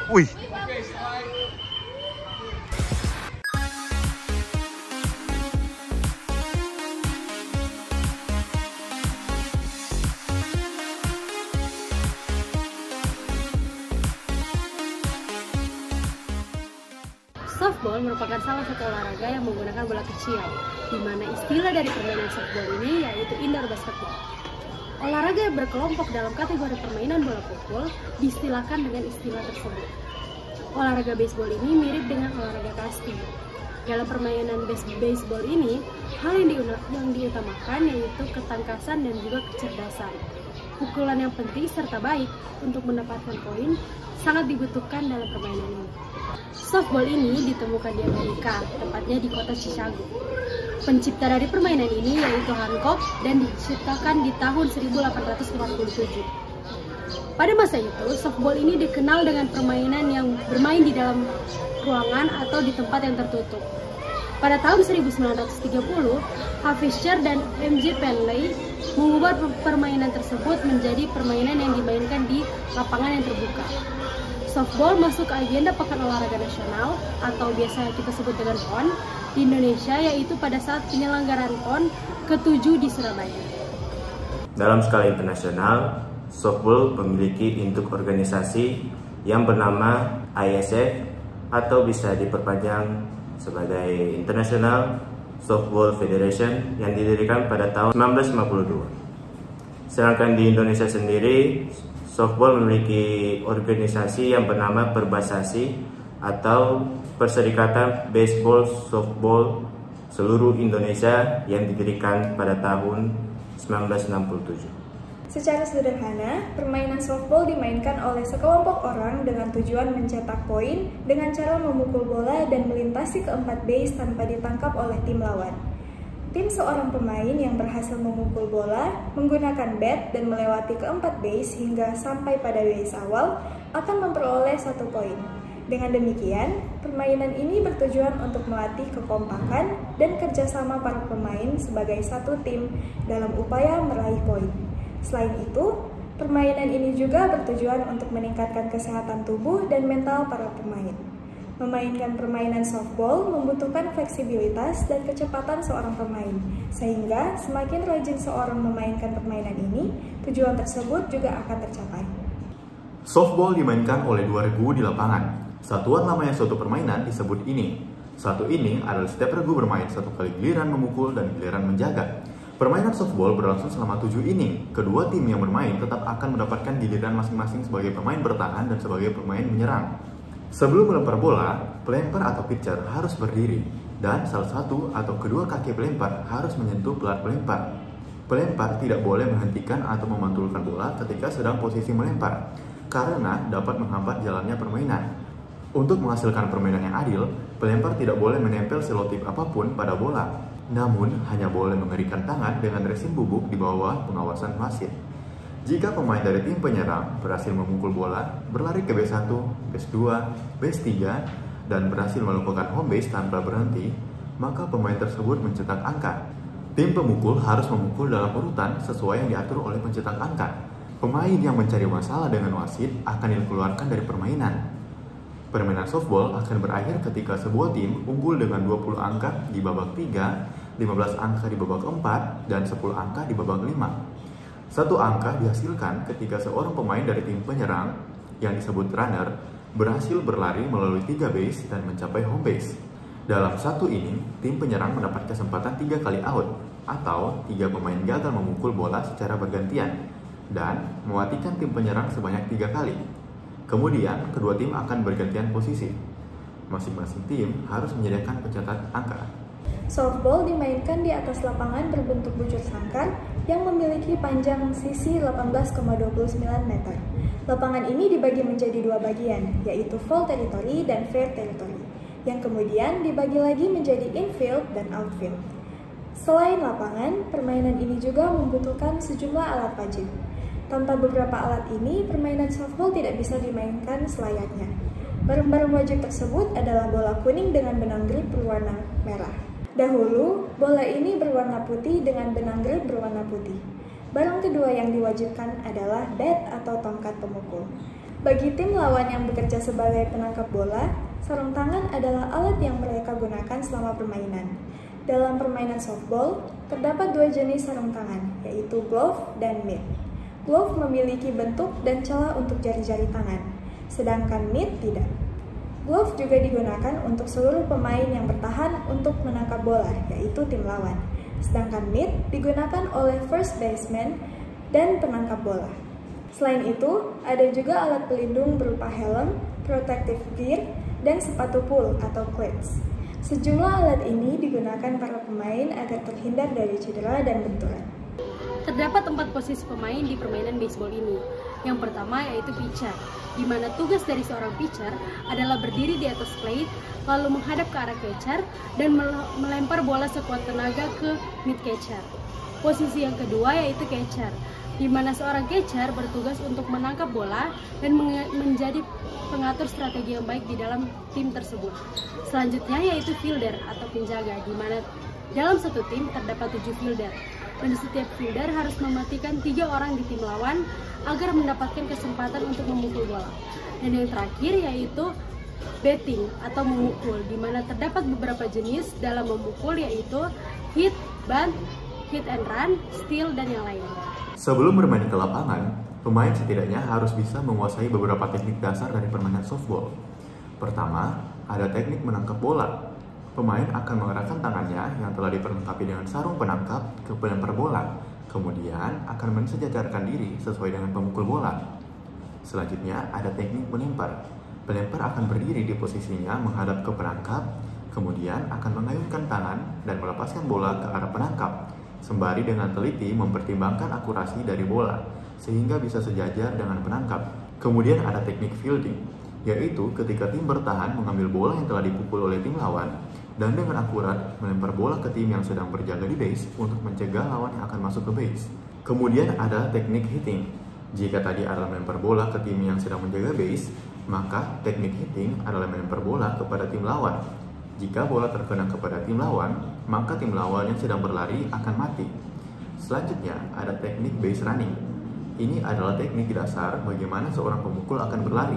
Wih. Softball merupakan salah satu olahraga yang menggunakan bola kecil, di mana istilah dari permainan softball ini yaitu indoor basketball. Olahraga yang berkelompok dalam kategori permainan bola pukul diistilahkan dengan istilah tersebut. Olahraga baseball ini mirip dengan olahraga kasti. Dalam permainan baseball ini, hal yang diutamakan yaitu ketangkasan dan juga kecerdasan. Pukulan yang penting serta baik untuk mendapatkan poin sangat dibutuhkan dalam permainan ini. Softball ini ditemukan di Amerika, tepatnya di kota Chicago. Pencipta dari permainan ini yaitu Hancock dan diciptakan di tahun 1847. Pada masa itu, softball ini dikenal dengan permainan yang bermain di dalam ruangan atau di tempat yang tertutup. Pada tahun 1930, H. Fisher dan M.J. Penley mengubah permainan tersebut menjadi permainan yang dimainkan di lapangan yang terbuka. Softball masuk ke agenda Pekan Olahraga Nasional atau biasa kita sebut dengan PON di Indonesia, yaitu pada saat penyelenggaraan PON ke-7 di Surabaya. Dalam skala internasional, softball memiliki induk organisasi yang bernama ISF atau bisa diperpanjang sebagai International Softball Federation yang didirikan pada tahun 1952. Sedangkan di Indonesia sendiri, softball memiliki organisasi yang bernama Perbasasi atau Perserikatan Baseball Softball Seluruh Indonesia yang didirikan pada tahun 1967. Secara sederhana, permainan softball dimainkan oleh sekelompok orang dengan tujuan mencetak poin dengan cara memukul bola dan melintasi keempat base tanpa ditangkap oleh tim lawan. Tim seorang pemain yang berhasil memukul bola menggunakan bat dan melewati keempat base hingga sampai pada base awal akan memperoleh 1 poin. Dengan demikian, permainan ini bertujuan untuk melatih kekompakan dan kerjasama para pemain sebagai satu tim dalam upaya meraih poin. Selain itu, permainan ini juga bertujuan untuk meningkatkan kesehatan tubuh dan mental para pemain. Memainkan permainan softball membutuhkan fleksibilitas dan kecepatan seorang pemain, sehingga semakin rajin seorang memainkan permainan ini, tujuan tersebut juga akan tercapai. Softball dimainkan oleh 2 regu di lapangan. Satuan namanya suatu permainan disebut inning. Satu inning adalah setiap regu bermain 1 kali giliran memukul dan giliran menjaga. Permainan softball berlangsung selama 7 inning. Kedua tim yang bermain tetap akan mendapatkan giliran masing-masing sebagai pemain bertahan dan sebagai pemain menyerang. Sebelum melempar bola, pelempar atau pitcher harus berdiri, dan salah satu atau kedua kaki pelempar harus menyentuh pelat pelempar. Pelempar tidak boleh menghentikan atau memantulkan bola ketika sedang posisi melempar, karena dapat menghambat jalannya permainan. Untuk menghasilkan permainan yang adil, pelempar tidak boleh menempel selotip apapun pada bola, namun hanya boleh mengeringkan tangan dengan resin bubuk di bawah pengawasan wasit. Jika pemain dari tim penyerang berhasil memukul bola, berlari ke base 1, base 2, base 3, dan berhasil melakukan home base tanpa berhenti, maka pemain tersebut mencetak angka. Tim pemukul harus memukul dalam urutan sesuai yang diatur oleh pencetak angka. Pemain yang mencari masalah dengan wasit akan dikeluarkan dari permainan. Permainan softball akan berakhir ketika sebuah tim unggul dengan 20 angka di babak 3, 15 angka di babak 4, dan 10 angka di babak 5. 1 angka dihasilkan ketika seorang pemain dari tim penyerang yang disebut runner berhasil berlari melalui 3 base dan mencapai home base. Dalam 1 inning, tim penyerang mendapat kesempatan 3 kali out atau 3 pemain gagal memukul bola secara bergantian dan mematikan tim penyerang sebanyak 3 kali. Kemudian, kedua tim akan bergantian posisi. Masing-masing tim harus menyediakan pencetak angka. Softball dimainkan di atas lapangan berbentuk bujur sangkar yang memiliki panjang sisi 18,29 meter. Lapangan ini dibagi menjadi 2 bagian, yaitu foul territory dan fair territory, yang kemudian dibagi lagi menjadi infield dan outfield. Selain lapangan, permainan ini juga membutuhkan sejumlah alat wajib. Tanpa beberapa alat ini, permainan softball tidak bisa dimainkan selayaknya. Barang-barang wajib tersebut adalah bola kuning dengan benang grip berwarna merah. Dahulu, bola ini berwarna putih dengan benang grip berwarna putih. Barang kedua yang diwajibkan adalah bat atau tongkat pemukul. Bagi tim lawan yang bekerja sebagai penangkap bola, sarung tangan adalah alat yang mereka gunakan selama permainan. Dalam permainan softball, terdapat dua jenis sarung tangan, yaitu glove dan mitt. Glove memiliki bentuk dan celah untuk jari-jari tangan, sedangkan mitt tidak. Glove juga digunakan untuk seluruh pemain yang bertahan untuk menangkap bola, yaitu tim lawan. Sedangkan mitt digunakan oleh first baseman dan penangkap bola. Selain itu, ada juga alat pelindung berupa helm, protective gear, dan sepatu pool atau cleats. Sejumlah alat ini digunakan para pemain agar terhindar dari cedera dan benturan. Terdapat 4 posisi pemain di permainan baseball ini. Yang pertama yaitu pitcher, di mana tugas dari seorang pitcher adalah berdiri di atas plate, lalu menghadap ke arah catcher, dan melempar bola sekuat tenaga ke mid catcher. Posisi yang kedua yaitu catcher, di mana seorang catcher bertugas untuk menangkap bola dan menjadi pengatur strategi yang baik di dalam tim tersebut. Selanjutnya yaitu fielder atau penjaga, di mana dalam satu tim terdapat 7 fielder, dan setiap fielder harus mematikan 3 orang di tim lawan agar mendapatkan kesempatan untuk memukul bola. Dan yang terakhir yaitu batting atau memukul, di mana terdapat beberapa jenis dalam memukul yaitu hit, bunt, hit and run, steal, dan yang lainnya. Sebelum bermain ke lapangan, pemain setidaknya harus bisa menguasai beberapa teknik dasar dari permainan softball. Pertama, ada teknik menangkap bola. Pemain akan mengerahkan tangannya yang telah diperlengkapi dengan sarung penangkap ke pelempar bola, kemudian akan mensejajarkan diri sesuai dengan pemukul bola. Selanjutnya, ada teknik melempar. Pelempar akan berdiri di posisinya menghadap ke penangkap, kemudian akan mengayunkan tangan dan melepaskan bola ke arah penangkap, sembari dengan teliti mempertimbangkan akurasi dari bola, sehingga bisa sejajar dengan penangkap. Kemudian ada teknik fielding, yaitu ketika tim bertahan mengambil bola yang telah dipukul oleh tim lawan, dan dengan akurat melempar bola ke tim yang sedang berjaga di base untuk mencegah lawan yang akan masuk ke base. Kemudian ada teknik hitting. Jika tadi adalah melempar bola ke tim yang sedang menjaga base, maka teknik hitting adalah melempar bola kepada tim lawan. Jika bola terkena kepada tim lawan, maka tim lawan yang sedang berlari akan mati. Selanjutnya, ada teknik base running. Ini adalah teknik dasar bagaimana seorang pemukul akan berlari.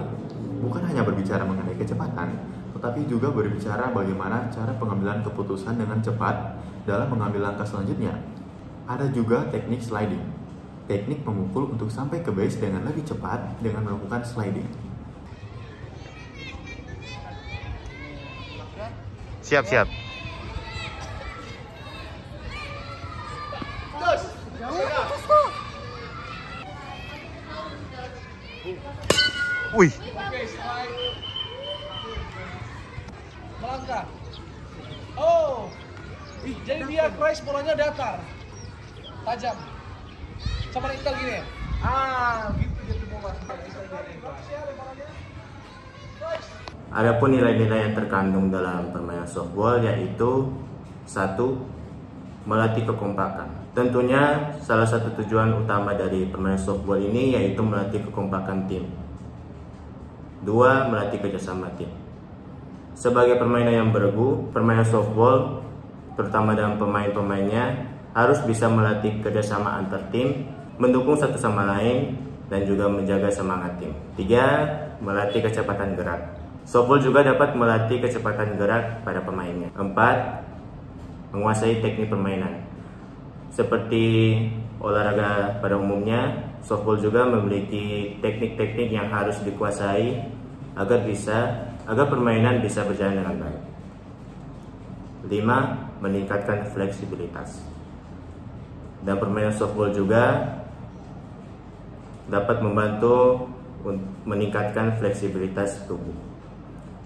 Bukan hanya berbicara mengenai kecepatan, tetapi juga berbicara bagaimana cara pengambilan keputusan dengan cepat dalam mengambil langkah selanjutnya. Ada juga teknik sliding. Teknik pemukul untuk sampai ke base dengan lebih cepat dengan melakukan sliding. Siap. Wih. Melangkah. Oh. Jadi dia crash, bolanya datar. Tajam. Sama Iqbal gini ya? Gitu jadi bola. Adapun nilai-nilai yang terkandung dalam permainan softball yaitu 1. Melatih kekompakan. Tentunya salah satu tujuan utama dari permainan softball ini yaitu melatih kekompakan tim. 2. Melatih kerjasama tim. Sebagai permainan yang beregu, permainan softball terutama dalam pemain-pemainnya harus bisa melatih kerjasama antar tim, mendukung satu sama lain, dan juga menjaga semangat tim. 3. Melatih kecepatan gerak. Softball juga dapat melatih kecepatan gerak pada pemainnya. 4. Menguasai teknik permainan. Seperti olahraga pada umumnya, softball juga memiliki teknik-teknik yang harus dikuasai agar permainan bisa berjalan dengan baik. 5. Meningkatkan fleksibilitas. Dan permainan softball juga dapat membantu meningkatkan fleksibilitas tubuh.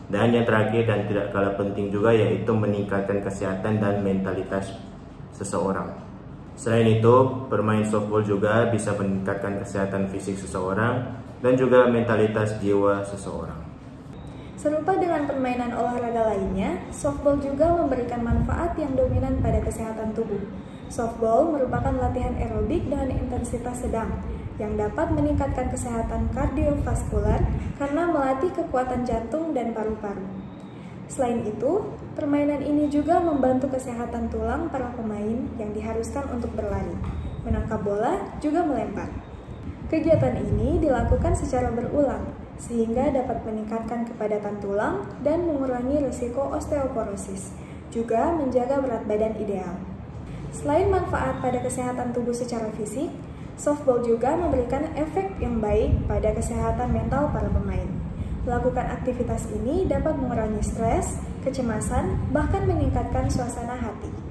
Dan yang terakhir dan tidak kalah penting juga yaitu meningkatkan kesehatan dan mentalitas seseorang. Selain itu, bermain softball juga bisa meningkatkan kesehatan fisik seseorang dan juga mentalitas jiwa seseorang. Serupa dengan permainan olahraga lainnya, softball juga memberikan manfaat yang dominan pada kesehatan tubuh. Softball merupakan latihan aerobik dengan intensitas sedang, yang dapat meningkatkan kesehatan kardiovaskular karena melatih kekuatan jantung dan paru-paru. Selain itu, permainan ini juga membantu kesehatan tulang para pemain yang diharuskan untuk berlari, menangkap bola, juga melempar. Kegiatan ini dilakukan secara berulang, sehingga dapat meningkatkan kepadatan tulang dan mengurangi risiko osteoporosis, juga menjaga berat badan ideal. Selain manfaat pada kesehatan tubuh secara fisik, softball juga memberikan efek yang baik pada kesehatan mental para pemain. Melakukan aktivitas ini dapat mengurangi stres, kecemasan, bahkan meningkatkan suasana hati.